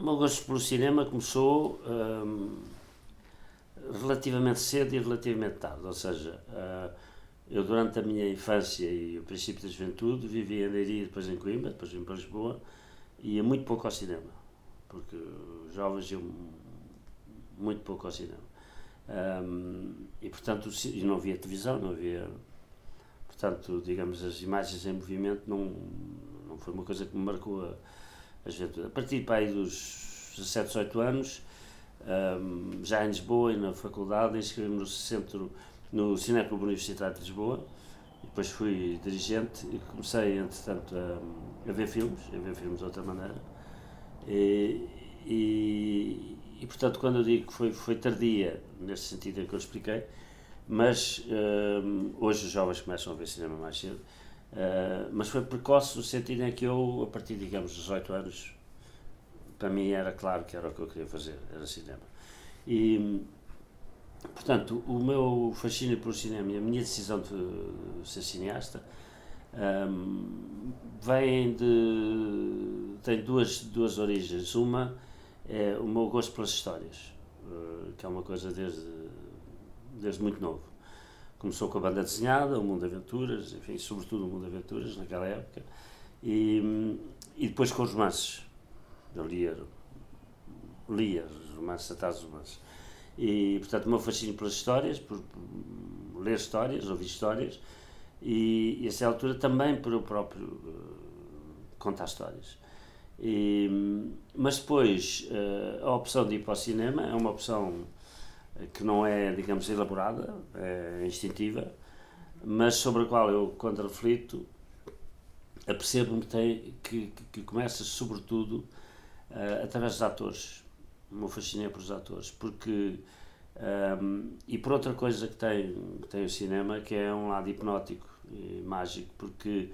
O meu gosto pelo cinema começou relativamente cedo e relativamente tarde, ou seja, eu durante a minha infância e o princípio da juventude vivia em Leiria, depois em Coimbra, depois vim para Lisboa, e ia muito pouco ao cinema, porque os jovens iam muito pouco ao cinema. E portanto, e não havia televisão, não havia, portanto, digamos, as imagens em movimento não foi uma coisa que me marcou a juventude. A partir para aí dos 17, 18 anos, já em Lisboa e na faculdade, inscrevi-me no Cineclube Universitário de Lisboa, e depois fui dirigente e comecei, entretanto, a ver filmes de outra maneira. E portanto, quando eu digo que foi tardia, nesse sentido em que eu expliquei, mas hoje os jovens começam a ver cinema mais cedo, mas foi precoce no sentido em que eu, a partir, digamos, dos 18 anos, para mim era claro que era o que eu queria fazer, era cinema. E, portanto, o meu fascínio pelo cinema e a minha decisão de ser cineasta tem duas origens. Uma é o meu gosto pelas histórias, que é uma coisa desde muito novo. Começou com a banda desenhada, o Mundo de Aventuras, enfim, sobretudo o Mundo de Aventuras naquela época, e depois com os romances. Eu lia os romances atrás dos romances. E, portanto, o meu fascínio pelas histórias, por ler histórias, ouvir histórias, e a essa altura também por eu próprio contar histórias. Mas depois, a opção de ir para o cinema é uma opção que não é, digamos, elaborada, é instintiva, mas sobre a qual eu, quando reflito, apercebo-me que começa sobretudo através dos atores. O meu fascínio é por os atores, porque e por outra coisa que tem o cinema, que é um lado hipnótico e mágico, porque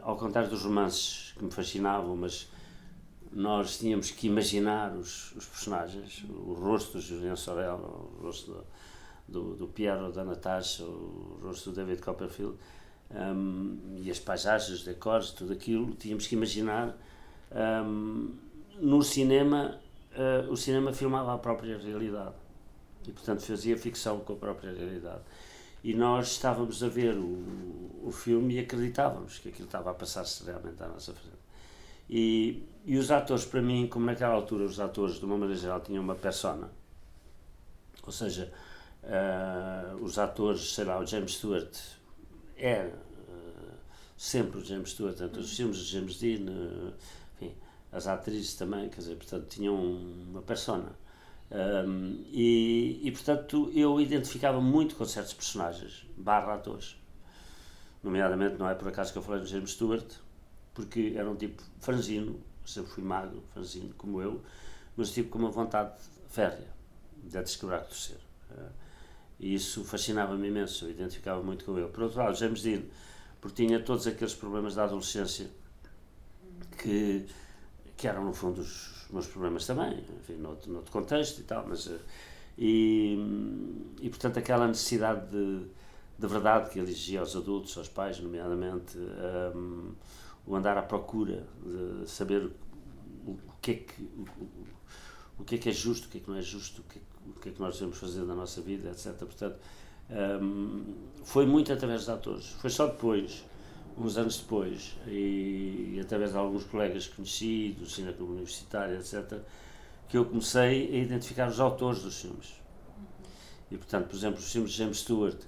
ao contrário dos romances que me fascinavam, mas nós tínhamos que imaginar os personagens, o rosto do Julien Sorel, o rosto do Pierre ou da Natasha, o rosto do David Copperfield, e as paisagens, os decors, tudo aquilo, tínhamos que imaginar. No cinema, o cinema filmava a própria realidade e, portanto, fazia ficção com a própria realidade. E nós estávamos a ver o filme e acreditávamos que aquilo estava a passar-se realmente à nossa frente. E os atores, para mim, como naquela altura os atores, de uma maneira geral, tinham uma persona, ou seja, os atores, sei lá, o James Stewart sempre o James Stewart, tanto os filmes de James Dean, enfim, as atrizes também, quer dizer, portanto, tinham uma persona. Portanto, eu identificava muito com certos personagens, atores. Nomeadamente, não é por acaso que eu falei do James Stewart, porque era um tipo franzino, sempre fui magro, franzino, como eu, mas tipo com uma vontade férrea de desquebrar que torcer. E isso fascinava-me imenso, eu identificava muito com ele. Por outro lado, James Dean, porque tinha todos aqueles problemas da adolescência que eram, no fundo, os meus problemas também, enfim, noutro contexto e tal, mas... portanto, aquela necessidade de verdade que ele exigia aos adultos, aos pais, nomeadamente, o andar à procura de saber o que é justo, o que é que não é justo, o que é que nós devemos fazer da nossa vida, etc. Portanto, foi muito através dos atores. Foi só depois, uns anos depois, e através de alguns colegas que conheci, do Cineclube Universitário, etc., que eu comecei a identificar os autores dos filmes. E, portanto, por exemplo, os filmes de James Stewart,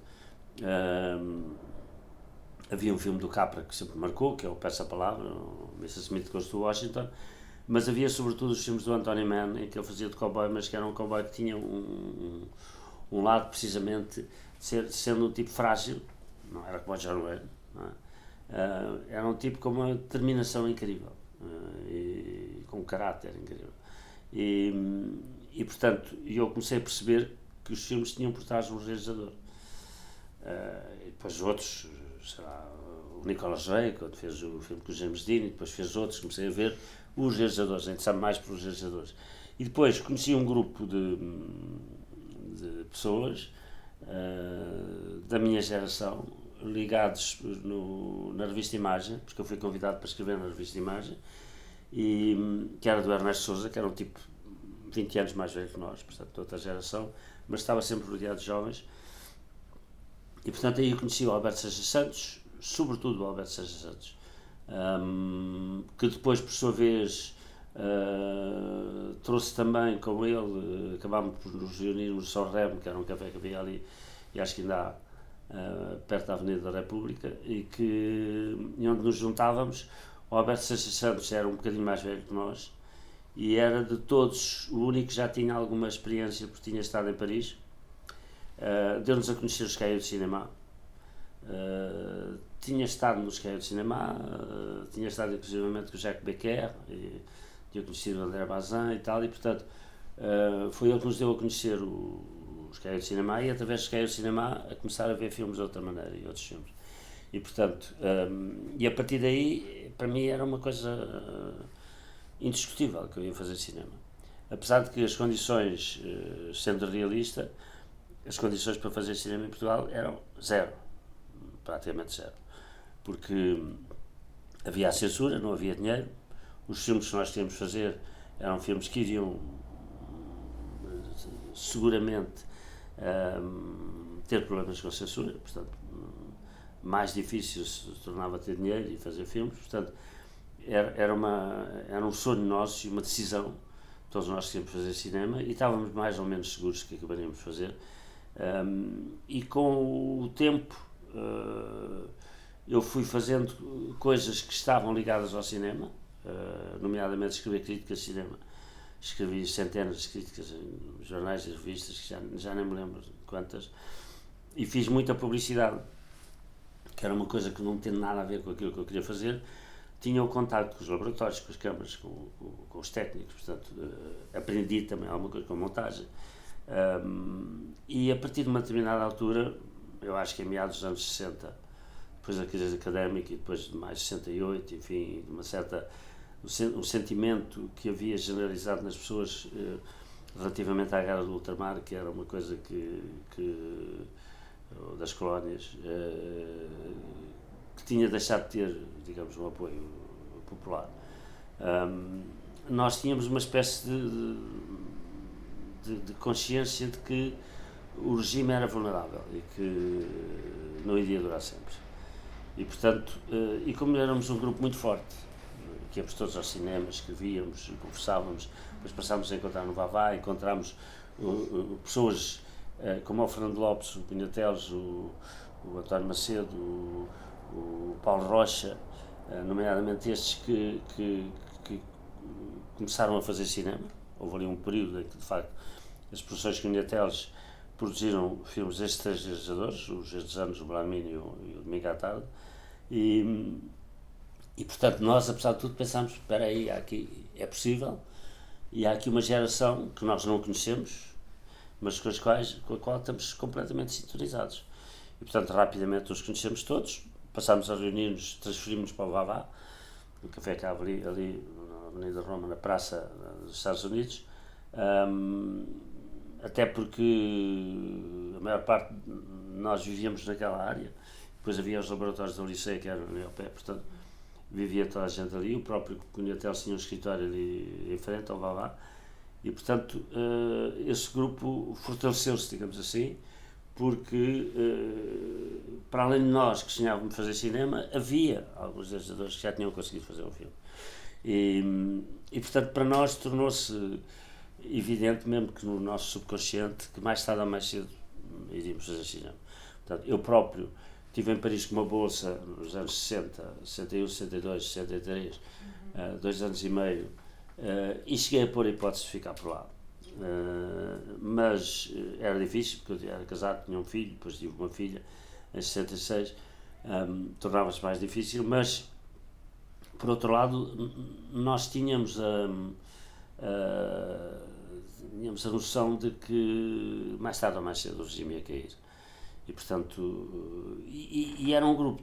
havia um filme do Capra que sempre marcou, que é o Peça a Palavra, o Mr. Smith Goes to Washington, mas havia sobretudo os filmes do Anthony Mann, em que ele fazia de cowboy, mas que era um cowboy que tinha um lado, precisamente, sendo um tipo frágil, não era como o John Wayne, era um tipo com uma determinação incrível, e com um caráter incrível. E portanto, eu comecei a perceber que os filmes tinham por trás um realizador. E depois outros, sei lá, o Nicolas Ray, quando fez o filme com o James Dean, e depois fez outros, comecei a ver os realizadores, a gente sabe mais pelos realizadores. E depois conheci um grupo de pessoas da minha geração, ligados na revista Imagem, porque eu fui convidado para escrever na revista Imagem, que era do Ernesto Sousa, que era um tipo 20 anos mais velho que nós, portanto, de outra geração, mas estava sempre rodeado de jovens. E, portanto, aí eu conheci o Alberto Seja Santos, sobretudo o Alberto Seja Santos, que depois, por sua vez, trouxe também com ele, acabámos por nos reunir no São Remo, que era um café que havia ali, e acho que ainda há, perto da Avenida da República, e onde nos juntávamos. O Alberto Seja Santos era um bocadinho mais velho que nós, e era de todos o único que já tinha alguma experiência, porque tinha estado em Paris. Deu-nos a conhecer os Cahiers de Cinema. Tinha estado nos Cahiers de Cinema, tinha estado inclusivamente com o Jacques Becker, e tinha conhecido o André Bazin e tal, e portanto foi ele que nos deu a conhecer os Cahiers de Cinema, e através dos Cahiers de Cinema a começar a ver filmes de outra maneira, e outros filmes. E portanto, e a partir daí, para mim era uma coisa indiscutível que eu ia fazer cinema. Apesar de que as condições, sendo realista, as condições para fazer cinema em Portugal eram zero, praticamente zero, porque havia a censura, não havia dinheiro, os filmes que nós tínhamos de fazer eram filmes que iriam seguramente ter problemas com a censura, portanto mais difícil se tornava ter dinheiro e fazer filmes, portanto era um sonho nosso e uma decisão, todos nós queríamos fazer cinema e estávamos mais ou menos seguros que acabaríamos de fazer. E com o tempo eu fui fazendo coisas que estavam ligadas ao cinema, nomeadamente escrever críticas de cinema. Escrevi centenas de críticas em jornais e revistas, que já nem me lembro quantas, e fiz muita publicidade, que era uma coisa que não tem nada a ver com aquilo que eu queria fazer. Tinha o contacto com os laboratórios, com as câmaras, com os técnicos, portanto aprendi também alguma coisa com a montagem. E a partir de uma determinada altura, eu acho que em meados dos anos 60, depois da crise académica e depois de mais 68, enfim, de uma certa, um sentimento que havia generalizado nas pessoas relativamente à guerra do ultramar, que era uma coisa das colónias, que tinha deixado de ter, digamos, um apoio popular. Nós tínhamos uma espécie de consciência de que o regime era vulnerável e que não iria durar sempre. E, portanto, e como éramos um grupo muito forte, que íamos todos aos cinemas, escrevíamos, conversávamos, depois passámos a encontrar no Vavá, encontramos pessoas como o Fernando Lopes, o Pinhateles, o António Macedo, o Paulo Rocha, nomeadamente estes que começaram a fazer cinema. Houve ali um período em que, de facto, as produções Cunhateles produziram filmes destes três realizadores, os Estes Anos, o Blarmínio e o Domingo à Tarde, e portanto nós, apesar de tudo, pensámos, espera aí, aqui é possível, e há aqui uma geração que nós não conhecemos, mas com a qual estamos completamente sintonizados. E portanto rapidamente os conhecemos todos, passámos a reunir-nos, transferimos-nos para o Vavá, no café que há ali na Avenida Roma, na Praça dos Estados Unidos, até porque a maior parte de nós vivíamos naquela área, depois havia os laboratórios do Liceu que eram ali ao pé, portanto vivia toda a gente ali, o próprio Cunhateles tinha um escritório ali em frente ao Vavá, e portanto esse grupo fortaleceu-se, digamos assim, porque para além de nós que sonhávamos fazer cinema, havia alguns realizadores que já tinham conseguido fazer um filme. E portanto para nós tornou-se evidente, mesmo que no nosso subconsciente, que mais tarde ou mais cedo iríamos fazer cinema. Portanto, eu próprio estive em Paris com uma bolsa nos anos 60, 61, 62, 63, 2 anos e meio, e cheguei a pôr a hipótese de ficar por lá. Mas era difícil, porque eu era casado, tinha um filho, depois tive uma filha em 66, tornava-se mais difícil, mas por outro lado nós tínhamos a noção de que mais tarde ou mais cedo o regime ia cair, e portanto e era um grupo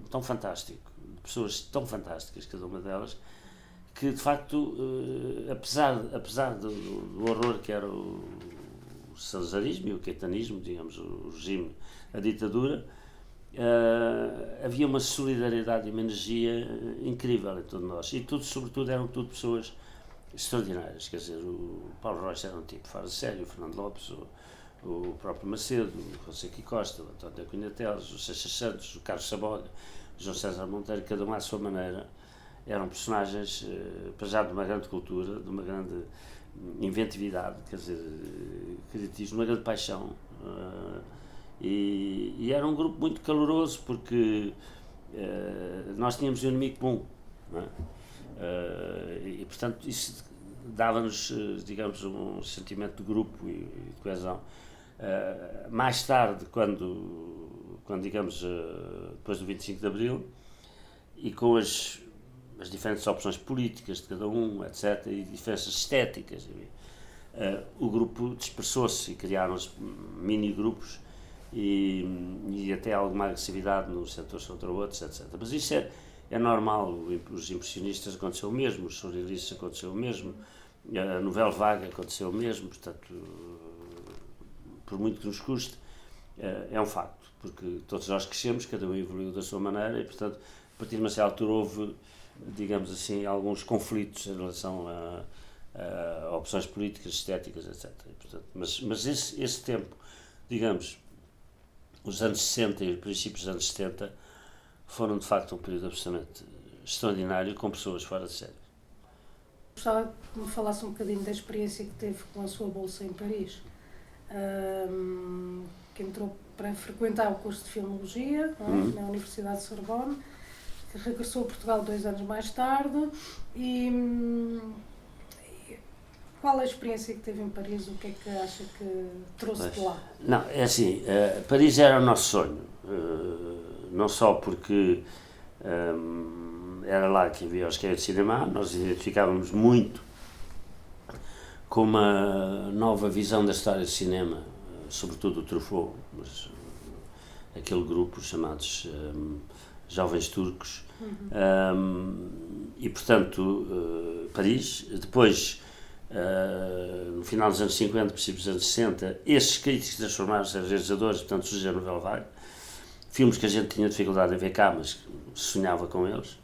tão fantástico, de pessoas tão fantásticas, cada uma delas, que de facto, apesar do horror que era o salazarismo e o quetanismo, digamos, o regime, a ditadura, havia uma solidariedade e uma energia incrível em todos nós. E tudo, sobretudo, eram tudo pessoas extraordinárias. Quer dizer, o Paulo Rocha era um tipo fora de sério, o Fernando Lopes, o próprio Macedo, o José Qui Costa, o António da Cunha Teles, o Seixas Santos, o Carlos Saboga, o João César Monteiro, cada um à sua maneira. Eram personagens, para já, de uma grande cultura, de uma grande inventividade, quer dizer, criatismo, uma grande paixão. E era um grupo muito caloroso, porque nós tínhamos um inimigo comum, não é? E portanto isso dava-nos, digamos, um sentimento de grupo e de coesão. Mais tarde, quando digamos, depois do 25 de Abril, e com as diferentes opções políticas de cada um, etc., e diferenças estéticas, o grupo dispersou-se e criaram-se mini-grupos e até alguma agressividade nos setores contra outros, etc. Mas isso é normal. Os impressionistas aconteceu o mesmo, os surrealistas aconteceu o mesmo, a Nouvelle Vague aconteceu o mesmo, portanto, por muito que nos custe, é um facto, porque todos nós crescemos, cada um evoluiu da sua maneira e, portanto, a partir de uma certa altura houve, digamos assim, alguns conflitos em relação a opções políticas, estéticas, etc. E, portanto, mas esse tempo, digamos, os anos 60 e os princípios dos anos 70 foram de facto um período absolutamente extraordinário, com pessoas fora de série. Gostava que me falasse um bocadinho da experiência que teve com a sua bolsa em Paris, que entrou para frequentar o curso de Filmologia, na Universidade de Sorbonne, que regressou a Portugal 2 anos mais tarde. E qual a experiência que teve em Paris? O que é que acha que trouxe de lá? Não, é assim, Paris era o nosso sonho, não só porque era lá que havia os Cahiers de Cinema, nós identificávamos muito com uma nova visão da história do cinema, sobretudo o Truffaut, mas aquele grupo chamados Jovens Turcos, e portanto Paris. Depois, no final dos anos 50, princípios dos anos 60, esses críticos transformaram-se em realizadores, portanto surgiu a Nouvelle Vague, filmes que a gente tinha dificuldade em ver cá, mas sonhava com eles,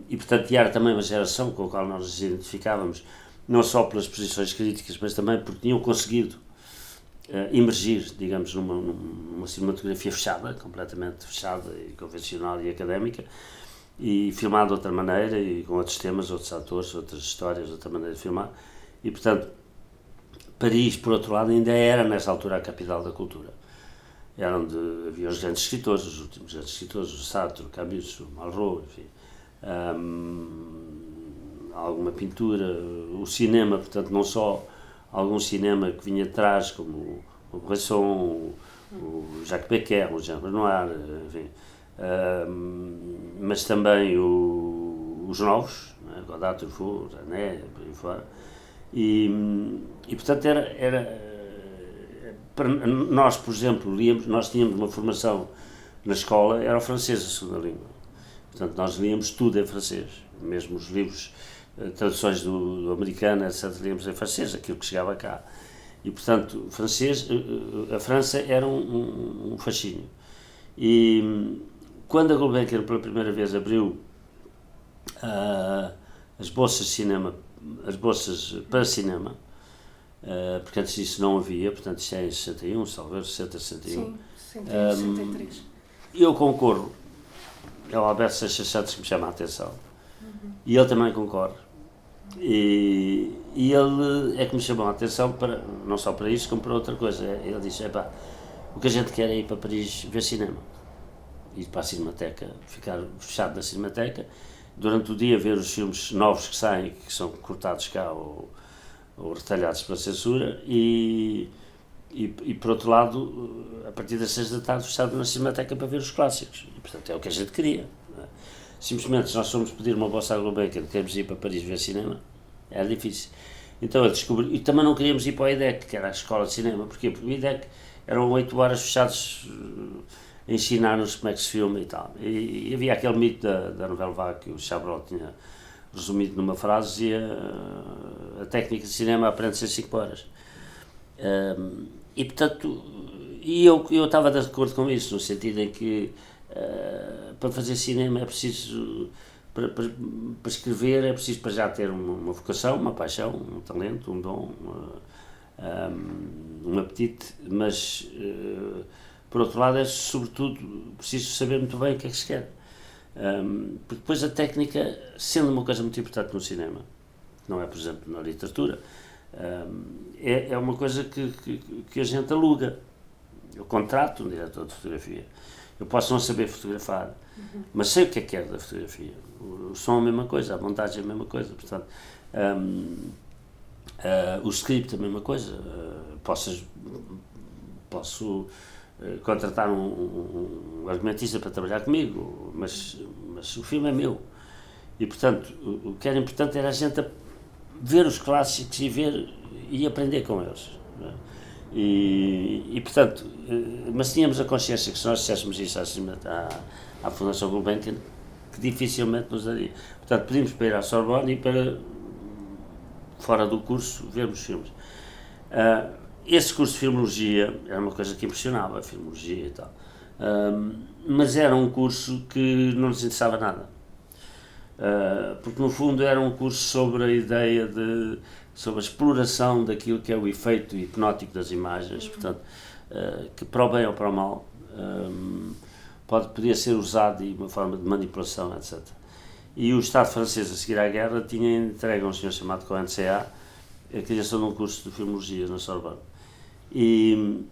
e portanto era também uma geração com a qual nós nos identificávamos, não só pelas posições críticas, mas também porque tinham conseguido emergir, digamos, numa cinematografia fechada, completamente fechada e convencional e académica, e filmar de outra maneira e com outros temas, outros atores, outras histórias, outra maneira de filmar. E portanto, Paris, por outro lado, ainda era nessa altura a capital da cultura. Era onde havia os grandes escritores, os últimos grandes escritores, o Sartre, o Camus, o Malraux, enfim, alguma pintura, o cinema, portanto, não só algum cinema que vinha atrás, como o Bresson, o Jacques Becker, o Jean Renoir, enfim, mas também os novos, né? Godard, Truffaut, René, por aí fora, e portanto para nós, por exemplo, nós tínhamos uma formação na escola, era o francês a segunda língua, portanto nós líamos tudo em francês, mesmo os livros, traduções do americano, etc., líamos em francês, aquilo que chegava cá, e portanto francês, a França era um fascínio. E quando a Gulbenkian pela primeira vez abriu as bolsas de cinema, as bolsas para cinema, porque antes disso não havia, portanto isto é em 61, talvez 60, 61. Sim, 61, 63. Eu concorro, é o Alberto Seixas Santos que me chama a atenção, e ele também concorre. E ele é que me chamou a atenção, não só para isso, como para outra coisa. Ele disse, o que a gente quer é ir para Paris ver cinema, ir para a Cinemateca, ficar fechado na Cinemateca, durante o dia ver os filmes novos que saem, que são cortados cá ou retalhados pela censura, e por outro lado, a partir das 6 da tarde, fechado na Cinemateca para ver os clássicos. E, portanto, é o que a gente queria. Não é? Simplesmente, se nós fomos pedir uma bolsa à Gulbenkian, queremos ir para Paris ver cinema, era difícil. Então eu descobri, e também não queríamos ir para o IDEC, que era a escola de cinema. Porquê? Porque o IDEC eram 8 horas fechados a ensinar-nos como é que se filma e tal. E havia aquele mito da Nouvelle Vague que o Chabrol tinha resumido numa frase, dizia a técnica de cinema aprende-se em 5 horas. E portanto, E eu estava de acordo com isso, no sentido em que para fazer cinema é preciso, para escrever é preciso para já ter uma vocação, uma paixão, um talento, um dom, um apetite, mas por outro lado é sobretudo preciso saber muito bem o que é que se quer. Porque depois a técnica, sendo uma coisa muito importante no cinema, não é, por exemplo, na literatura, é uma coisa que a gente aluga. Eu contrato um diretor de fotografia. Eu posso não saber fotografar, mas sei o que é da fotografia. O som é a mesma coisa, a montagem é a mesma coisa. Portanto, o script é a mesma coisa. Posso contratar um argumentista para trabalhar comigo, mas o filme é meu. E, portanto, o que era importante era a gente ver os clássicos e aprender com eles. E portanto, mas tínhamos a consciência que se nós dissessemos isso à Fundação Gulbenkian, que dificilmente nos daria. Portanto, pedimos para ir à Sorbonne e para, fora do curso, vermos filmes. Esse curso de filmologia era uma coisa que impressionava, a filmologia e tal, mas era um curso que não nos interessava nada, porque no fundo era um curso sobre a ideia sobre a exploração daquilo que é o efeito hipnótico das imagens, portanto, que para o bem ou para o mal podia ser usado de uma forma de manipulação, etc. E o Estado francês, a seguir à guerra, tinha entregue a um senhor chamado Cohen C.A. a criação de um curso de filmologia na Sorbonne. E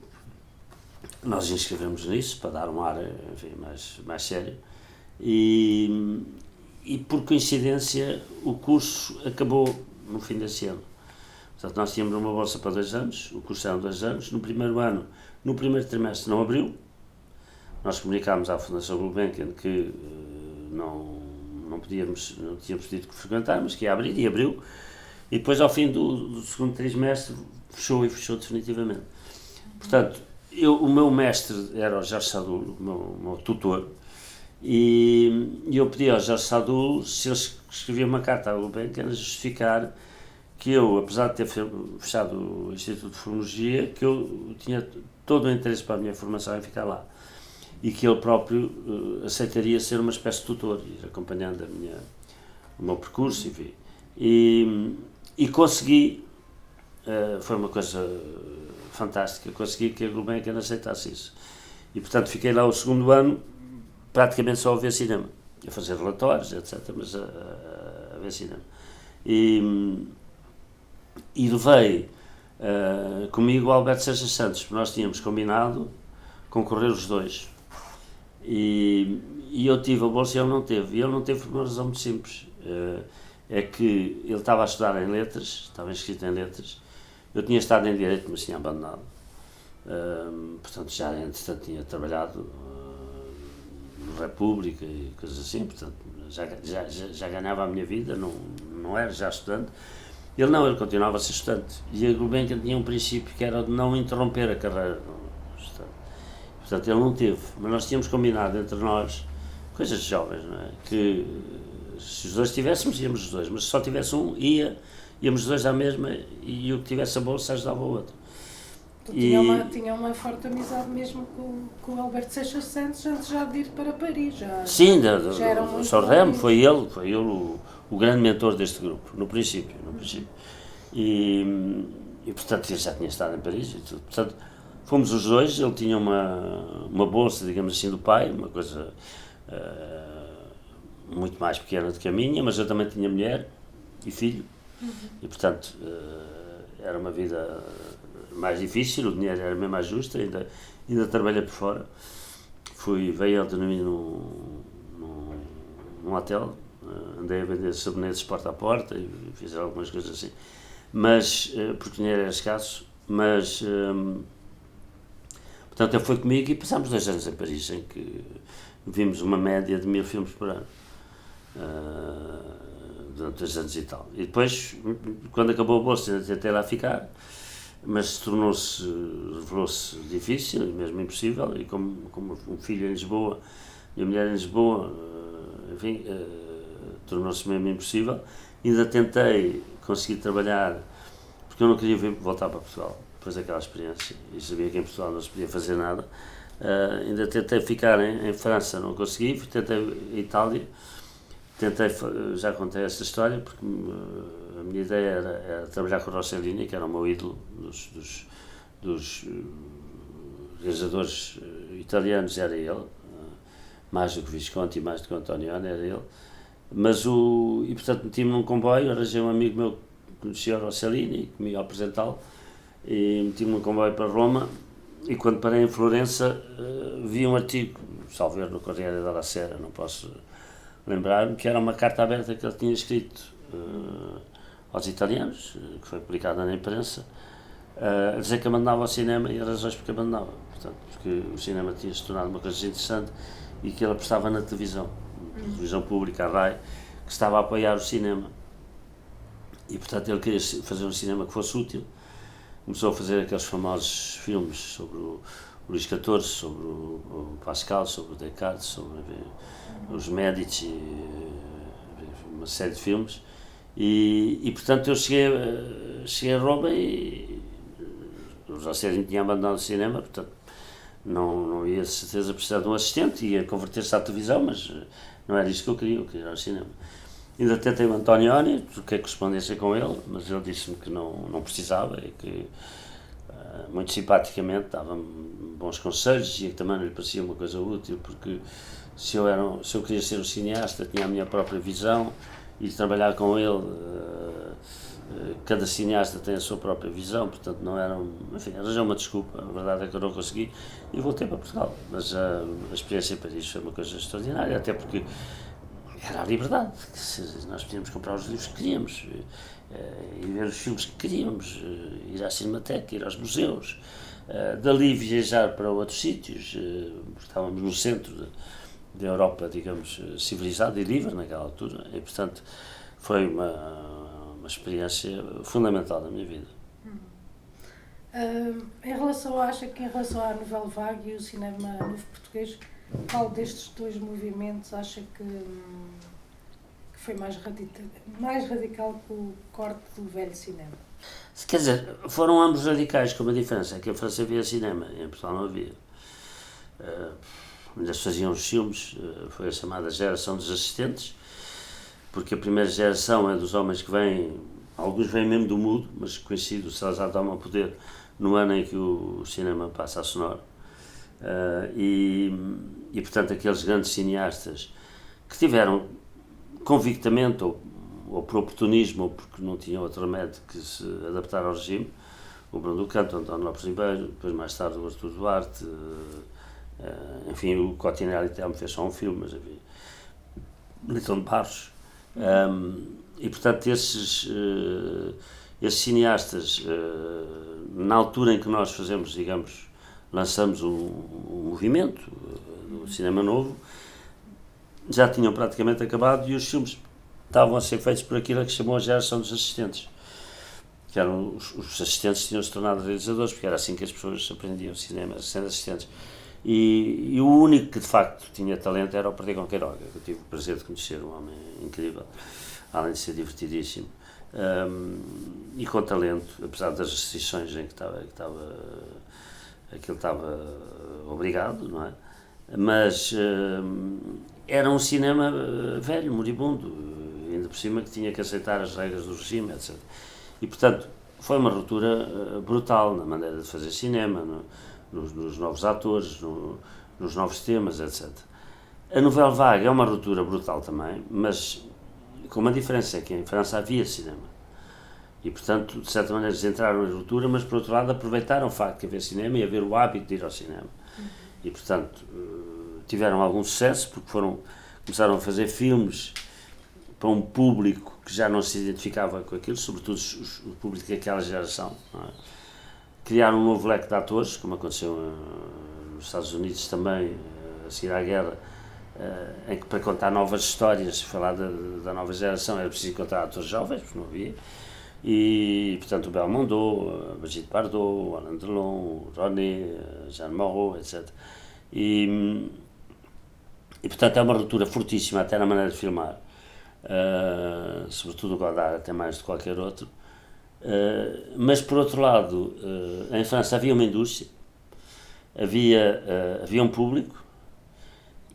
nós inscrevemos nisso para dar um ar, enfim, mais sério. E por coincidência o curso acabou no fim desse ano. Portanto, nós tínhamos uma bolsa para 2 anos, o curso eram 2 anos. No primeiro ano, no primeiro trimestre não abriu. Nós comunicámos à Fundação Gulbenkian que não tínhamos pedido que frequentássemos, que ia abrir, e abriu. E depois, ao fim do segundo trimestre, fechou definitivamente. Portanto, o meu mestre era o Jorge Sadulo, o meu tutor, e eu pedi ao Jorge Sadulo se ele escrevia uma carta à Gulbenkian a justificar que eu, apesar de ter fechado o Instituto de Filmologia, que eu tinha todo o interesse para a minha formação em ficar lá. E que ele próprio aceitaria ser uma espécie de tutor, ir acompanhando o meu percurso, enfim. E consegui, foi uma coisa fantástica, consegui que a Gulbenkian aceitasse isso. E, portanto, fiquei lá o segundo ano, praticamente só a ver cinema. A fazer relatórios, etc., mas a ver cinema. E levei comigo o Alberto Seixas Santos, porque nós tínhamos combinado concorrer os dois. E eu tive a bolsa e ele não teve. E ele não teve por uma razão muito simples. É que ele estava a estudar em letras, estava inscrito em letras. Eu tinha estado em direito, mas tinha abandonado. Portanto, já entretanto tinha trabalhado na República e coisas assim, portanto, já ganhava a minha vida, não era já estudante. Ele continuava a ser estudante. E a Gulbenkian tinha um princípio que era de não interromper a carreira. Portanto, ele não teve, mas nós tínhamos combinado entre nós, coisas de jovens, não é? Que se os dois tivéssemos, íamos os dois, mas se só tivesse um, íamos os dois à mesma, e o que tivesse a bolsa ajudava o outro. Tinha uma forte amizade mesmo com o Alberto Seixas Santos antes já de ir para Paris. Sim, o Sr. Remo foi ele o grande mentor deste grupo, no princípio. E portanto, ele já tinha estado em Paris e tudo. Portanto, fomos os dois. Ele tinha uma bolsa, digamos assim, do pai, uma coisa muito mais pequena do que a minha, mas eu também tinha mulher e filho, e portanto era uma vida mais difícil, o dinheiro era mesmo mais justo, ainda trabalhei por fora. Veio ele de mim num hotel, andei a vender sabonetes porta a porta e fiz algumas coisas assim, mas porque o dinheiro era escasso, mas portanto ele foi comigo e passámos 2 anos em Paris, em que vimos uma média de 1000 filmes por ano, durante 2 anos e tal. E depois, quando acabou a bolsa, ainda tentei lá ficar, mas revelou-se difícil e mesmo impossível, e como um filho em Lisboa e a mulher em Lisboa, enfim, tornou-se mesmo impossível. Ainda tentei conseguir trabalhar, porque eu não queria voltar para Portugal. depois daquela experiência, e sabia que em Portugal não se podia fazer nada. Ainda tentei ficar em França, não consegui, tentei em Itália, já contei esta história, porque a minha ideia era trabalhar com o Rossellini, que era o meu ídolo dos realizadores italianos, era ele, mais do que Visconti, mais do que Antonioni, era ele. E portanto meti-me num comboio, arranjei um amigo meu que conhecia o Rossellini, que me ia apresentá-lo, e meti-me num comboio para Roma, e quando parei em Florença vi um artigo, salvo erro no Corriere della Sera, não posso lembrar-me, que era uma carta aberta que ele tinha escrito aos italianos, que foi publicada na imprensa, a dizer que abandonava o cinema e as razões porque abandonava. Portanto, porque o cinema tinha se tornado uma coisa interessante e que ele apostava na televisão pública, a RAI, que estava a apoiar o cinema. E, portanto, ele queria fazer um cinema que fosse útil. Começou a fazer aqueles famosos filmes sobre o Luís XIV, sobre o Pascal, sobre o Descartes, sobre os Médici, uma série de filmes. E portanto, eu cheguei a Roma e o Rossellini tinha abandonado o cinema, portanto, não ia de certeza precisar de um assistente, ia converter-se à televisão, mas não era isso que eu queria ir ao cinema. Ainda tentei o Antonioni, troquei correspondência com ele, mas ele disse-me que não precisava e que, muito simpaticamente, dava-me bons conselhos, dizia que também não lhe parecia uma coisa útil, porque se eu queria ser um cineasta, tinha a minha própria visão, e trabalhar com ele, cada cineasta tem a sua própria visão, portanto não era, enfim, arranjou uma desculpa, a verdade é que eu não consegui, e voltei para Portugal, mas a experiência em Paris foi uma coisa extraordinária, até porque era a liberdade, nós podíamos comprar os livros que queríamos, e ver os filmes que queríamos, ir à Cinemateca, ir aos museus, dali viajar para outros sítios, estávamos no centro da Europa, digamos, civilizada e livre naquela altura, e portanto foi uma experiência fundamental na minha vida. Acha que em relação à Nouvelle Vague e o cinema novo português, qual destes dois movimentos acha que foi mais radical que o corte do velho cinema? Quer dizer, foram ambos radicais, com uma diferença, é que em França havia cinema, em Portugal não havia. Ainda se faziam os filmes, foi a chamada geração dos assistentes, porque a primeira geração é dos homens que vêm, alguns vêm mesmo do mudo, mas conhecido, o Salazar toma o poder no ano em que o cinema passa a sonoro. E portanto aqueles grandes cineastas que tiveram convictamente ou por oportunismo ou porque não tinham outro remédio que se adaptar ao regime, o Bruno do Canto, o António Lopes Ribeiro, depois mais tarde o Artur Duarte, enfim, o Cottinelli até me fez só um filme, mas havia Milton de Barros, e portanto esses cineastas, na altura em que nós fazemos, digamos, lançamos um movimento do cinema novo, já tinham praticamente acabado e os filmes estavam a ser feitos por aquilo que chamou a geração dos assistentes, que eram os assistentes que tinham se tornado realizadores, porque era assim que as pessoas aprendiam cinema, sendo assistentes. E o único que de facto tinha talento era o Perdigão Queiroga. Eu tive o prazer de conhecer um homem incrível, além de ser divertidíssimo, e com talento, apesar das restrições em que ele estava obrigado, não é? Mas era um cinema velho, moribundo, ainda por cima que tinha que aceitar as regras do regime, etc. E portanto foi uma ruptura brutal na maneira de fazer cinema, nos novos atores, nos novos temas, etc. A Nouvelle Vague é uma ruptura brutal também, mas com uma diferença, é que em França havia cinema. E, portanto, de certa maneira, eles entraram em ruptura, mas, por outro lado, aproveitaram o facto de haver cinema e haver o hábito de ir ao cinema. E, portanto, tiveram algum sucesso, porque começaram a fazer filmes para um público que já não se identificava com aquilo, sobretudo o público daquela geração, não é? Criaram um novo leque de atores, como aconteceu nos Estados Unidos também, a seguir à guerra, em que para contar novas histórias, falar da nova geração, era preciso contar atores jovens, porque não havia. E, portanto, o Belmondo, Brigitte Bardot, Alain Delon, o Ronet, Jeanne Moreau, etc. E, portanto, é uma ruptura fortíssima até na maneira de filmar, sobretudo o Godard, até mais de qualquer outro. Mas, por outro lado, em França havia uma indústria, havia um público,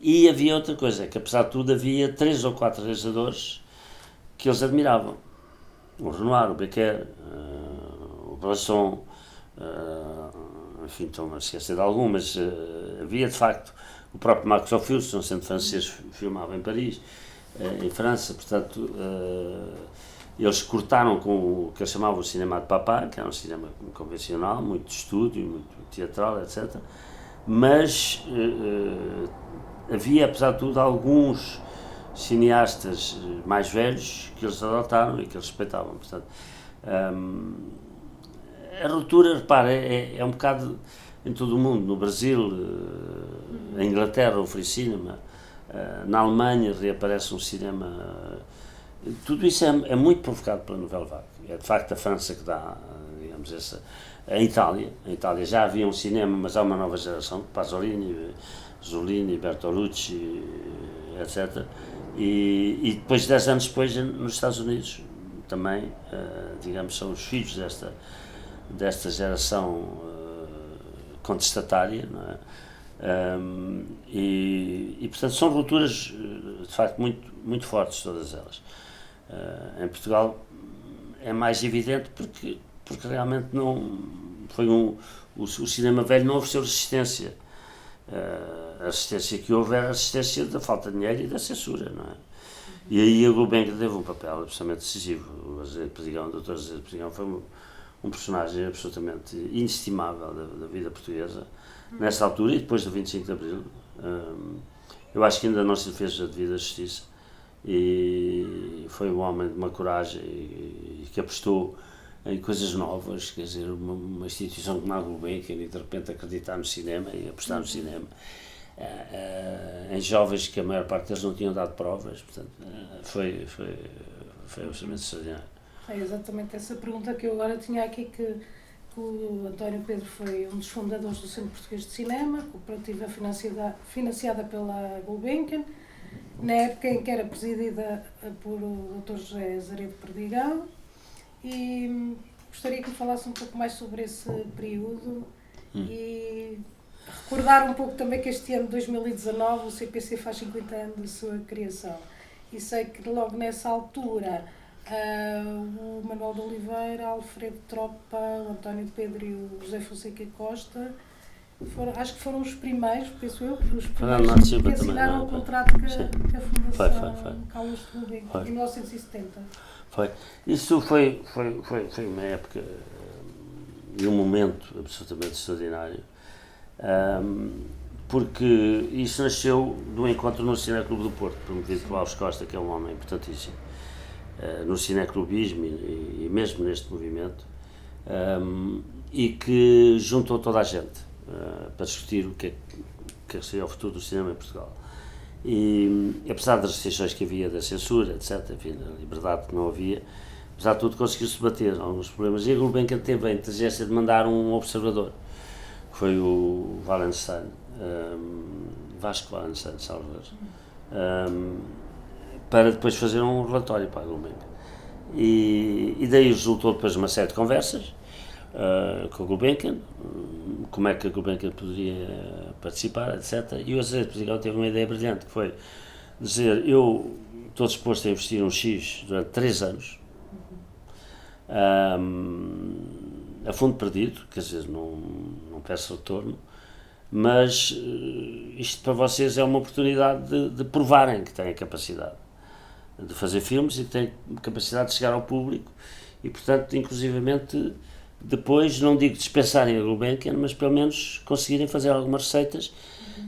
e havia outra coisa, que apesar de tudo havia 3 ou 4 realizadores que eles admiravam. O Renoir, o Becker, o Bresson, enfim, estou-me a esquecer de algum, mas havia de facto o próprio Marcos Ophuls, sendo francês, filmava em Paris, em França, portanto, eles cortaram com o que eles chamavam o cinema de papá, que era um cinema convencional, muito de estúdio, muito teatral, etc. Mas havia, apesar de tudo, alguns cineastas mais velhos que eles adotaram e que eles respeitavam. Portanto, a ruptura, repara, é um bocado em todo o mundo. No Brasil, na Inglaterra, o free cinema, na Alemanha reaparece um cinema. Tudo isso é muito provocado pela Nouvelle Vague. É de facto a França que dá, digamos, essa. Em Itália já havia um cinema, mas há uma nova geração, Pasolini, Zolini, Bertolucci, etc. E depois, 10 anos depois, nos Estados Unidos, também, digamos, são os filhos desta geração contestatária, não é? E, portanto, são rupturas, de facto, muito, muito fortes, todas elas. Em Portugal é mais evidente porque realmente não foi o cinema velho não ofereceu resistência. A resistência que houve era a resistência da falta de dinheiro e da censura, não é? E aí a Gulbenkian teve um papel absolutamente decisivo. O Azevedo Perdigão, o Dr. Azevedo Perdigão foi um personagem absolutamente inestimável da vida portuguesa nessa altura e depois do 25 de Abril. Eu acho que ainda não se fez a devida justiça e foi um homem de uma coragem e que apostou em coisas novas, quer dizer, uma instituição como a Gulbenkian e de repente acreditar no cinema e apostar no cinema em jovens que a maior parte deles não tinham dado provas, portanto, foi absolutamente extraordinário. É exatamente essa pergunta que eu agora tinha aqui, que o António Pedro foi um dos fundadores do Centro Português de Cinema, cooperativa financiada pela Gulbenkian, na época em que era presidida por o Dr. José Azeredo Perdigão, e gostaria que me falasse um pouco mais sobre esse período e recordar um pouco também que este ano de 2019 o CPC faz 50 anos da sua criação, e sei que logo nessa altura o Manuel de Oliveira, Alfredo Tropa, o António Pedro e o José Fonseca Costa acho que foram os primeiros, penso eu, os primeiros que assinaram o contrato com a Fundação Carlos de Gulbenkian em 1970. Isso foi uma época e um momento absolutamente extraordinário, porque isso nasceu do encontro no Cineclube do Porto, promovido por Alves Costa, que é um homem importantíssimo no cineclubismo e mesmo neste movimento, e que juntou toda a gente para discutir o que seria o futuro do cinema em Portugal. E apesar das restrições que havia, da censura, etc., enfim, da liberdade que não havia, apesar de tudo conseguiu-se debater alguns problemas. E a Gulbenkian teve a inteligência de mandar um observador, que foi o Wallenstein, Vasco Wallenstein, salvo erro, para depois fazer um relatório para a Gulbenkian. E daí resultou depois uma série de conversas com a Gulbenkian, como é que a Gulbenkian poderia participar, etc. E o Azevedo Perdigão teve uma ideia brilhante, que foi dizer: eu estou disposto a investir um X durante 3 anos, a fundo perdido, quer dizer, não peço retorno, mas isto para vocês é uma oportunidade de provarem que têm capacidade de fazer filmes e que têm capacidade de chegar ao público e, portanto, inclusivamente, depois, não digo dispensarem a Gulbenkian, mas pelo menos conseguirem fazer algumas receitas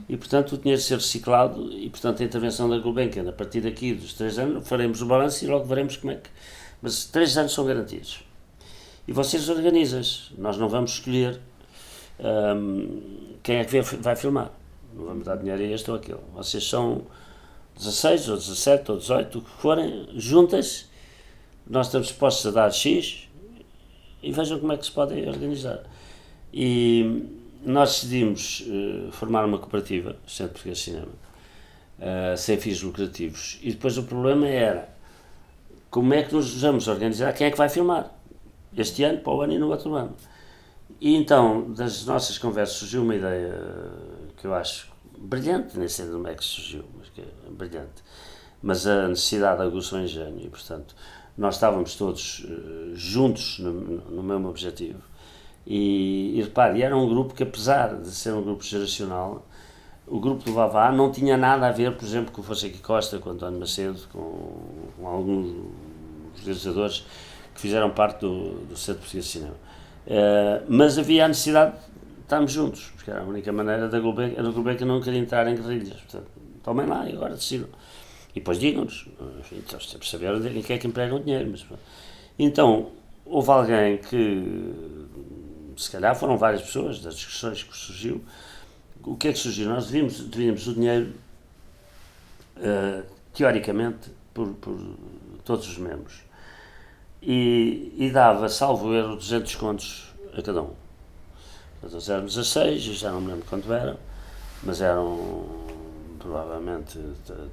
e, portanto, o dinheiro ser reciclado e, portanto, a intervenção da Gulbenkian, a partir daqui dos 3 anos, faremos o balanço e logo veremos como é que... Mas 3 anos são garantidos. E vocês organizam-se. Nós não vamos escolher quem é que vai filmar. Não vamos dar dinheiro a este ou aquele. Vocês são 16 ou 17 ou 18, o que forem, juntas, nós estamos dispostos a dar X e vejam como é que se podem organizar. E nós decidimos formar uma cooperativa, Centro Português de Cinema, sem fins lucrativos, e depois o problema era como é que nos vamos organizar, quem é que vai filmar. este ano, para o ano e no outro ano. E então, das nossas conversas surgiu uma ideia que eu acho brilhante, nem sei de onde é que surgiu, mas que é brilhante. Mas a necessidade aguçou o engenho e, portanto, nós estávamos todos juntos no mesmo objetivo. E repare, era um grupo que, apesar de ser um grupo geracional, o grupo do Vavá não tinha nada a ver, por exemplo, com o Fonseca Costa, com o António Macedo, com alguns realizadores que fizeram parte do Centro Português de Cinema. Mas havia a necessidade de estarmos juntos, porque era a única maneira da Gulbenkian não queria entrar em guerrilhas. Portanto, tomem lá e agora decidam. E depois digam-nos, enfim, então, temos de saber em que é que empregam o dinheiro. Mas, então, houve alguém que, se calhar foram várias pessoas, das discussões que surgiu. O que é que surgiu? Nós devíamos o dinheiro, teoricamente, por todos os membros. E dava, salvo erro, 200 contos a cada um. Portanto, eram 16, já não me lembro quanto eram, mas eram provavelmente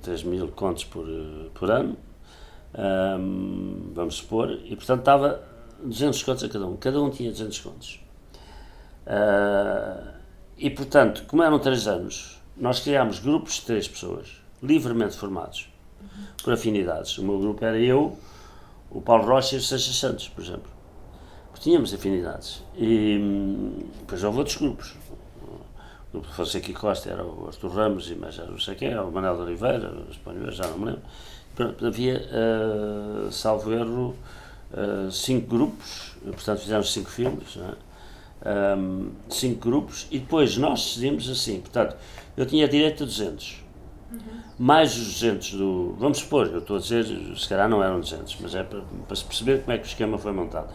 3.000 contos por ano, vamos supor, e portanto dava 200 contos a cada um tinha 200 contos. E portanto, como eram 3 anos, nós criámos grupos de 3 pessoas, livremente formados, por afinidades. O meu grupo era eu, o Paulo Rocha e o Seixas Santos, por exemplo. Tínhamos afinidades. E depois houve outros grupos. O grupo de Fonseca e Costa era o Artur Ramos e mais não sei quem, o Manuel de Oliveira, o Espanhol, já não me lembro. Pronto, havia, salvo erro, 5 grupos, portanto fizemos 5 filmes, não é? 5 grupos, e depois nós decidimos assim, portanto, eu tinha direito a 200. Mais os 200 do... Vamos supor, eu estou a dizer, se calhar não eram 200, mas é para se perceber como é que o esquema foi montado.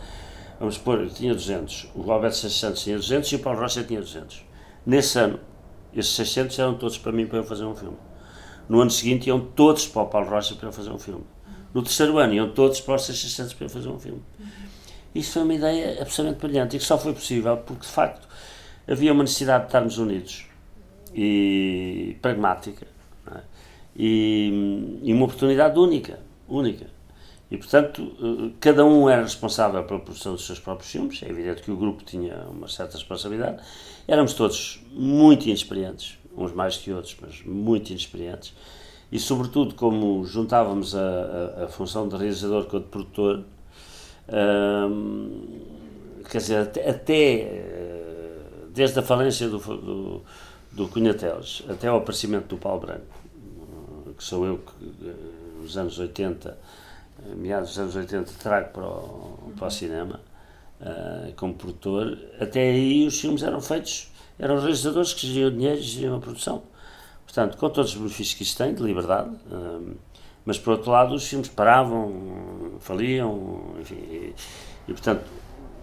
Vamos supor, eu tinha 200, o Roberto Seixas Santos tinha 200 e o Paulo Rocha tinha 200. Nesse ano, esses 600 eram todos para mim para eu fazer um filme. No ano seguinte iam todos para o Paulo Rocha para eu fazer um filme. No terceiro ano iam todos para os 600 para eu fazer um filme. Isso foi uma ideia absolutamente brilhante e que só foi possível porque, de facto, havia uma necessidade de estarmos unidos e pragmática, não é? E uma oportunidade única. E, portanto, cada um era responsável pela produção dos seus próprios filmes. É evidente que o grupo tinha uma certa responsabilidade. Éramos todos muito inexperientes, uns mais que outros, mas muito inexperientes. E, sobretudo, como juntávamos a função de realizador com a de produtor, quer dizer, até desde a falência do Cunhateles até ao aparecimento do Paulo Branco, que sou eu que, nos anos 80, meados dos anos 80, trago para o cinema, como produtor, até aí os filmes eram feitos, eram os realizadores que geriam o dinheiro e geriam a produção. Portanto, com todos os benefícios que isso tem, de liberdade, mas por outro lado os filmes paravam, faliam, enfim, e portanto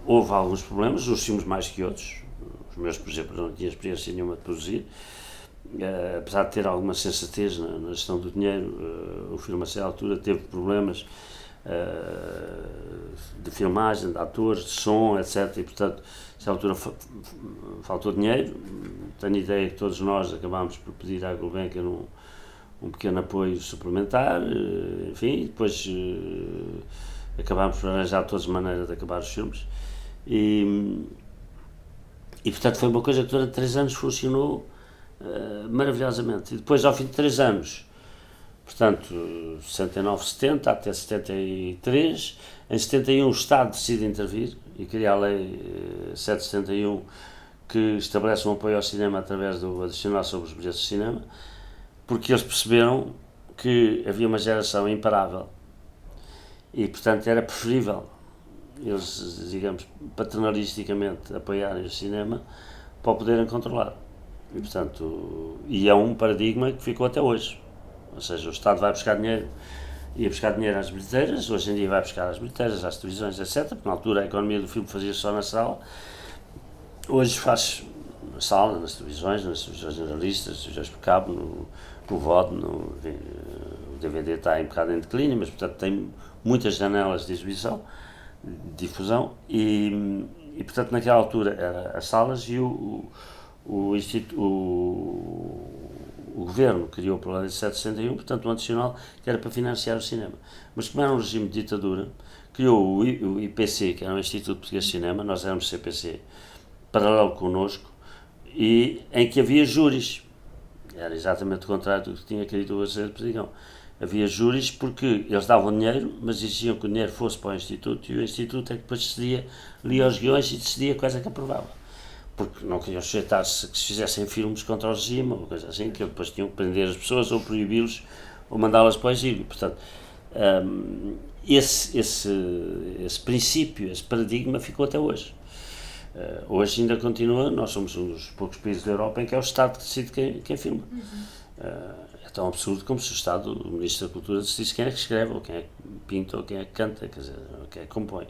houve alguns problemas, uns filmes mais que outros. Os meus, por exemplo, não tinha experiência nenhuma de produzir, apesar de ter alguma sensatez na gestão do dinheiro. O filme a certa altura teve problemas de filmagem, de atores, de som, etc. E portanto, a certa altura faltou dinheiro. Tenho a ideia que todos nós acabámos por pedir à Gulbenkian um pequeno apoio suplementar, enfim, e depois acabámos por arranjar todas as maneiras de acabar os filmes. E portanto foi uma coisa que durante 3 anos funcionou maravilhosamente. E depois, ao fim de 3 anos, portanto, 69, 70, até 73, em 71 o Estado decide intervir e cria a Lei 771, que estabelece um apoio ao cinema através do adicional sobre os bilhetes de cinema, porque eles perceberam que havia uma geração imparável e, portanto, era preferível eles, digamos, paternalisticamente apoiarem o cinema para o poderem controlar. E, portanto, é um paradigma que ficou até hoje. Ou seja, o Estado vai buscar dinheiro, ia buscar dinheiro às bilheteiras, hoje em dia vai buscar às bilheteiras, às televisões, etc. Porque na altura a economia do filme fazia só na sala. Hoje faz na sala, nas televisões generalistas, nas televisões por cabo, no VOD, o DVD está um bocado em declínio, mas portanto tem muitas janelas de exibição, de difusão, e portanto naquela altura eram as salas e o governo criou pela Lei 761, portanto um adicional que era para financiar o cinema. Mas como era um regime de ditadura, criou o IPC, que era o Instituto Português de Cinema, nós éramos CPC, paralelo connosco, e em que havia júris. Era exatamente o contrário do que tinha querido o Azevedo Perdigão. Havia júris porque eles davam dinheiro, mas exigiam que o dinheiro fosse para o Instituto, e o Instituto é que depois decidia, lia os guiões e decidia quais é que aprovava. Porque não queriam sujeitar-se que se fizessem filmes contra o regime, ou coisa assim, que depois tinham que prender as pessoas, ou proibi-los, ou mandá-las para o exílio. Portanto, esse princípio, esse paradigma ficou até hoje. Hoje ainda continua, nós somos um dos poucos países da Europa em que é o Estado que decide quem filma. É tão absurdo como se o Estado, o Ministro da Cultura, decidisse quem é que escreve, ou quem é que pinta, ou quem é que canta, quer dizer, ou quem é que compõe.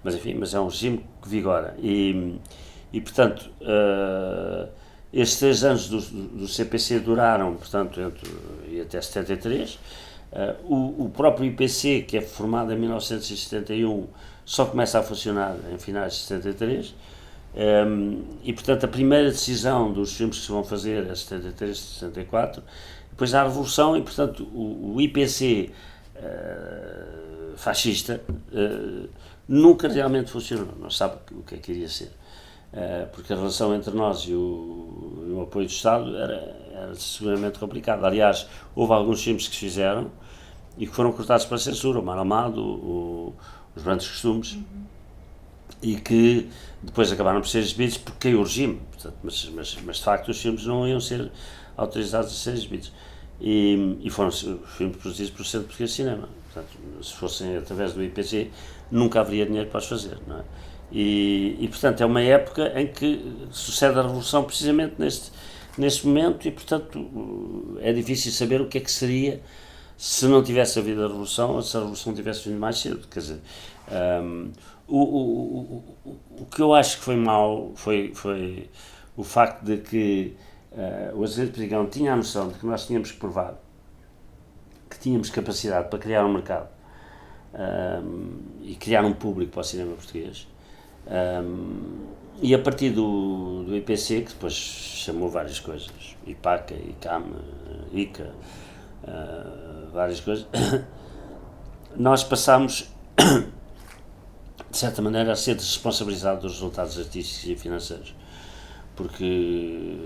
Mas enfim, mas é um regime que vigora. E portanto, estes 3 anos do CPC duraram, portanto, e até 73. O próprio IPC, que é formado em 1971, só começa a funcionar em finais de 73. E portanto a primeira decisão dos filmes que se vão fazer é 73, 74, depois há a Revolução e portanto o IPC fascista nunca realmente funcionou, não sabe o que é que iria ser, porque a relação entre nós e o apoio do Estado era seguramente complicada. Aliás, houve alguns filmes que se fizeram e que foram cortados para a censura, o Mar Amado, os Grandes Costumes, e que depois acabaram por ser exibidos porque caiu o regime, portanto, mas de facto os filmes não iam ser autorizados a ser exibidos, e foram filmes produzidos pelo Centro Português de Cinema. Portanto, se fossem através do IPC nunca haveria dinheiro para os fazer, não é? E portanto é uma época em que sucede a Revolução precisamente neste momento, e portanto é difícil saber o que é que seria se não tivesse havido a Revolução, ou se a Revolução tivesse vindo mais cedo. Quer dizer, o que eu acho que foi mau foi o facto de que o Azevedo Perdigão tinha a noção de que nós tínhamos que provar que tínhamos capacidade para criar um mercado e criar um público para o cinema português, e a partir do IPC, que depois chamou várias coisas, IPACA, ICAM, ICA, várias coisas, nós passámos de certa maneira a ser desresponsabilizado dos resultados artísticos e financeiros, porque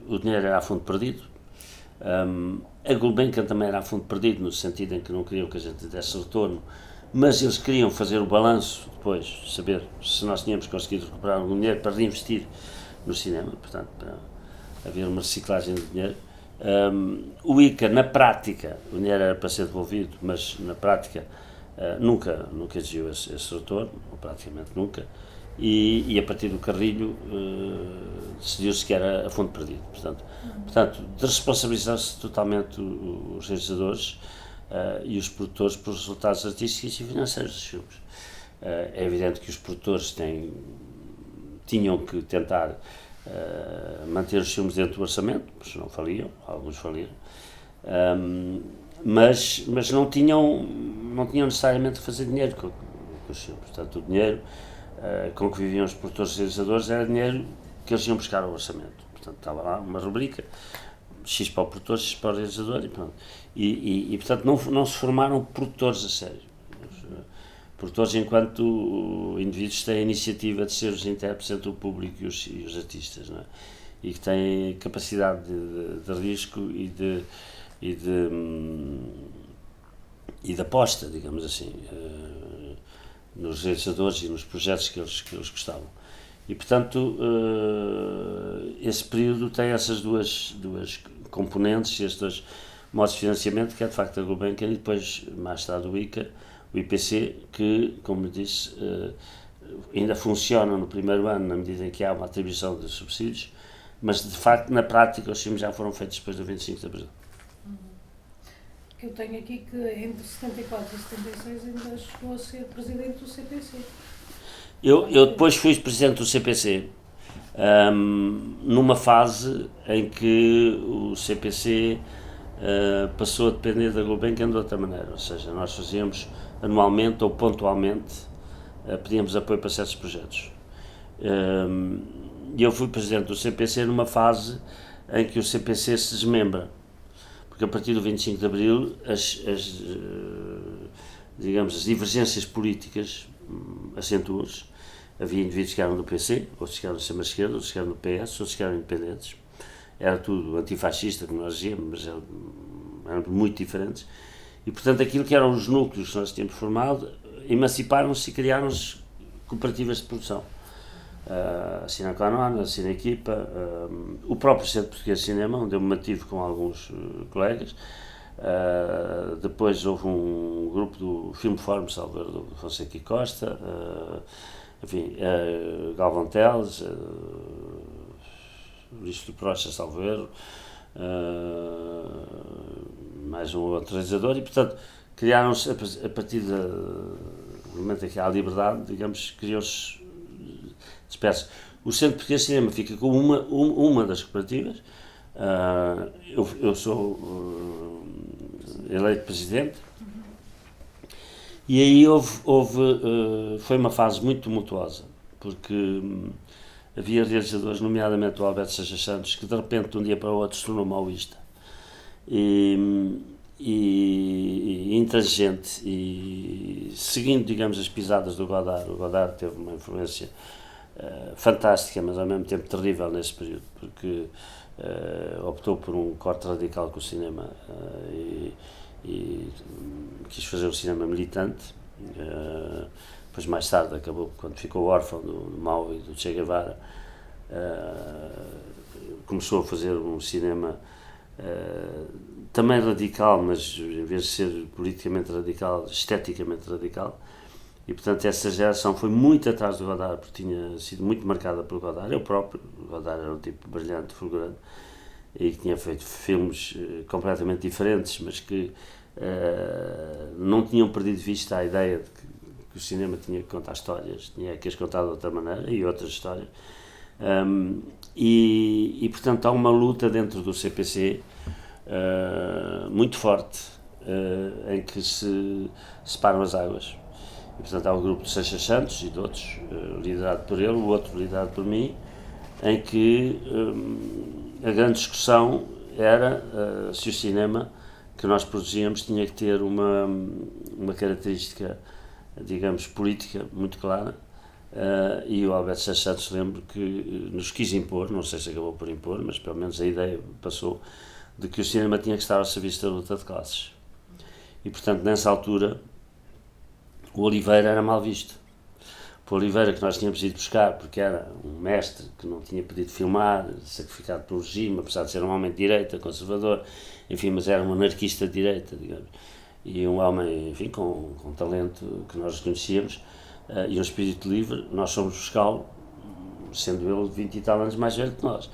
o dinheiro era a fundo perdido. A Gulbenkian também era a fundo perdido, no sentido em que não queriam que a gente desse retorno, mas eles queriam fazer o balanço depois, saber se nós tínhamos conseguido recuperar algum dinheiro para reinvestir no cinema, portanto, para haver uma reciclagem de dinheiro. O ICA, na prática, o dinheiro era para ser devolvido, mas na prática nunca exigiu esse retorno, ou praticamente nunca, e a partir do Carrilho decidiu-se que era a fundo perdido. Portanto desresponsabilizou-se totalmente os realizadores e os produtores pelos resultados artísticos e financeiros dos filmes. É evidente que os produtores tinham que tentar manter os filmes dentro do orçamento, mas não faliam, alguns faliram, mas não tinham necessariamente que fazer dinheiro com os filmes. Portanto, o dinheiro com que viviam os produtores e realizadores era dinheiro que eles iam buscar ao orçamento. Portanto, estava lá uma rubrica, X para o produtor, X para o realizador, e pronto. E portanto, não se formaram produtores a sério. Produtores enquanto indivíduos têm a iniciativa de ser os intérpretes entre o público e os artistas, não é? E que têm capacidade de risco e de aposta, digamos assim, nos realizadores e nos projetos que eles gostavam. E portanto esse período tem essas duas componentes, esses dois modos de financiamento, que é de facto a Gulbenkian e depois mais tarde o ICA, o IPC, que, como disse, ainda funciona no primeiro ano na medida em que há uma atribuição de subsídios, mas de facto na prática os filmes já foram feitos depois do 25 de Abril. Eu tenho aqui que entre 74 e 76 ainda chegou a ser presidente do CPC. Eu depois fui presidente do CPC, numa fase em que o CPC passou a depender da Gulbenkian de outra maneira, ou seja, nós fazíamos anualmente ou pontualmente, pedíamos apoio para certos projetos. E eu fui presidente do CPC numa fase em que o CPC se desmembra, porque a partir do 25 de Abril digamos, as divergências políticas acentuam-se. Havia indivíduos que eram do PC, outros que eram do centro-esquerda, outros que eram do PS, outros que eram independentes. Era tudo antifascista, como nós dizíamos, mas eram muito diferentes. E, portanto, aquilo que eram os núcleos que nós tínhamos formado, emanciparam-se e criaram-se cooperativas de produção. A Cine Canona, a Cine Equipa, o próprio Centro Português de Cinema, onde eu me mantive com alguns colegas. Depois houve um grupo do Film Forum, Salvador do Fonseca e Costa, enfim, Galvão Teles, Luís de Procha, Salvador, mais um outro realizador, e portanto criaram-se a partir do momento em que há a liberdade, digamos, criou-se espécies. O Centro Português de Cinema fica com uma das cooperativas. Eu sou eleito presidente, e aí foi uma fase muito tumultuosa, porque havia realizadores, nomeadamente o Alberto Seixas Santos, que de repente, de um dia para o outro, se tornou maoísta e intransigente, e seguindo, digamos, as pisadas do Godard. O Godard teve uma influência fantástica, mas ao mesmo tempo terrível nesse período, porque optou por um corte radical com o cinema e quis fazer o cinema militante. Depois, mais tarde, acabou, quando ficou órfão do Mao e do Che Guevara, começou a fazer um cinema também radical, mas em vez de ser politicamente radical, esteticamente radical. E, portanto, essa geração foi muito atrás do Godard, porque tinha sido muito marcada pelo Godard. Eu próprio, o Godard era um tipo brilhante, fulgurante, e que tinha feito filmes completamente diferentes, mas que não tinham perdido de vista a ideia de que o cinema tinha que contar histórias, tinha que as contar de outra maneira, e outras histórias. E, portanto, há uma luta dentro do CPC muito forte, em que se separam as águas. E, portanto, há o grupo de Seixas Santos e de outros, liderado por ele, o outro liderado por mim, em que a grande discussão era se o cinema que nós produzíamos tinha que ter uma característica, digamos, política muito clara. E o Alberto Seixas Santos, lembro que nos quis impor, não sei se acabou por impor, mas pelo menos a ideia passou, de que o cinema tinha que estar ao serviço da luta de classes. E, portanto, nessa altura, o Oliveira era mal visto. O Oliveira, que nós tínhamos ido buscar, porque era um mestre que não tinha podido filmar, sacrificado pelo regime, apesar de ser um homem de direita, conservador, enfim, mas era um anarquista de direita, digamos, e um homem, enfim, com talento que nós reconhecíamos, e um espírito livre. Nós fomos buscá-lo, sendo ele 20 e tal anos mais velho que nós.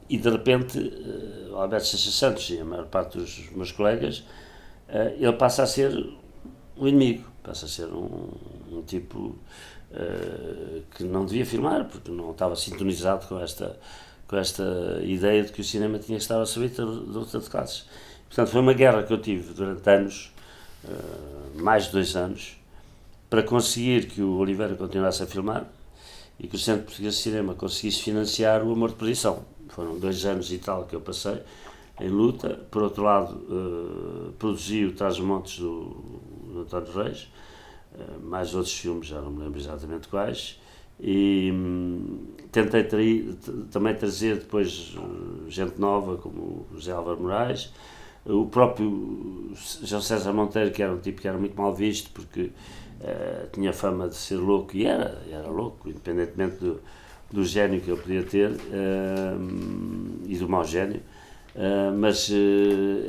E, de repente, o Alberto Seixas Santos e a maior parte dos meus colegas, ele passa a ser o inimigo, passa a ser um tipo que não devia filmar, porque não estava sintonizado com esta ideia de que o cinema tinha que estar ao serviço da luta de classes. Portanto, foi uma guerra que eu tive durante anos, mais de 2 anos, para conseguir que o Oliveira continuasse a filmar e que o Centro Português de Cinema conseguisse financiar o Amor de Perdição. Foram 2 anos e tal que eu passei em luta. Por outro lado, produzi o Trás-os-Montes do António Reis, mais outros filmes, já não me lembro exatamente quais, e tentei também trazer depois gente nova, como o José Álvaro Moraes, o próprio João César Monteiro, que era um tipo que era muito mal visto, porque tinha fama de ser louco, e era louco, independentemente do gênio que ele podia ter, e do mau gênio, mas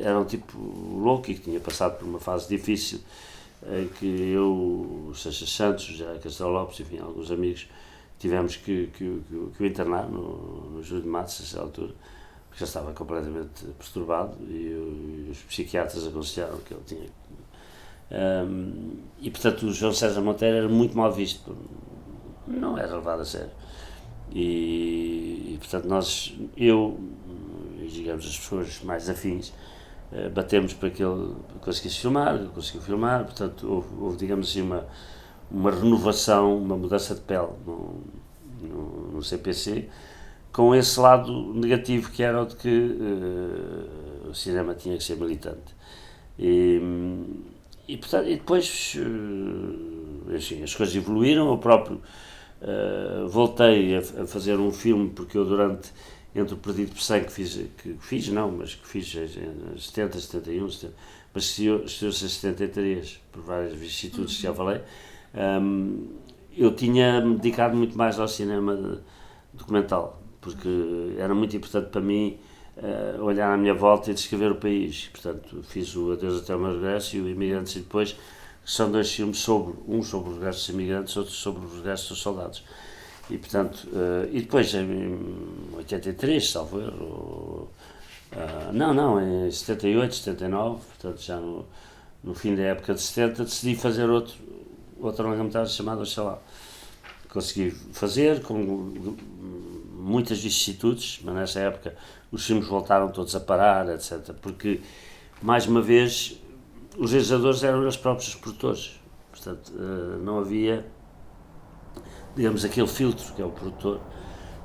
era um tipo louco e que tinha passado por uma fase difícil, em que eu, o Seixas Santos, o José Castelo Lopes, enfim, alguns amigos, tivemos que o internar no Júlio de Matos, nessa altura, porque já estava completamente perturbado, e os psiquiatras aconselharam que ele tinha. E, portanto, o João César Monteiro era muito mal visto, não era levado a sério. E portanto, eu e, digamos, as pessoas mais afins, batemos para que ele conseguisse filmar, ele conseguiu filmar. Portanto, houve, digamos assim, uma renovação, uma mudança de pele no CPC, com esse lado negativo que era o de que o cinema tinha que ser militante. portanto, e depois, enfim, as coisas evoluíram, eu próprio voltei a fazer um filme, porque eu entre o Perdido por 100 que fiz em 70, 71, 70, mas estreou-se em 73, por várias vicissitudes que já falei, eu tinha-me dedicado muito mais ao cinema documental, porque era muito importante para mim olhar à minha volta e descrever o país. Portanto, fiz o Adeus até o meu regresso e o Imigrantes e Depois, que são dois filmes um sobre o regresso dos imigrantes, outro sobre o regresso dos soldados. E, portanto, e depois em 83, salvo erro, em 78, 79, portanto já no fim da época de 70, decidi fazer outra longa-metragem chamada Oxalá. Consegui fazer com muitas vicissitudes, mas nessa época os filmes voltaram todos a parar, etc. Porque, mais uma vez, os realizadores eram os próprios produtores. Portanto, não havia, digamos, aquele filtro que é o produtor.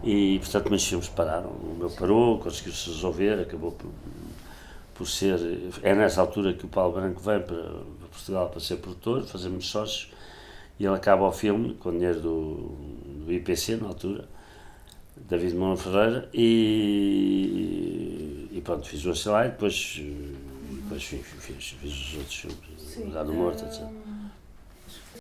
E, portanto, muitos filmes pararam. O meu parou, conseguiu-se resolver, acabou por ser... É nessa altura que o Paulo Branco vem para Portugal para ser produtor, fazemos sócios, e ele acaba o filme com o dinheiro do IPC, na altura, David Moura Ferreira, e pronto, fiz o Oxalá e depois fiz os outros filmes, o Gado Morto, etc.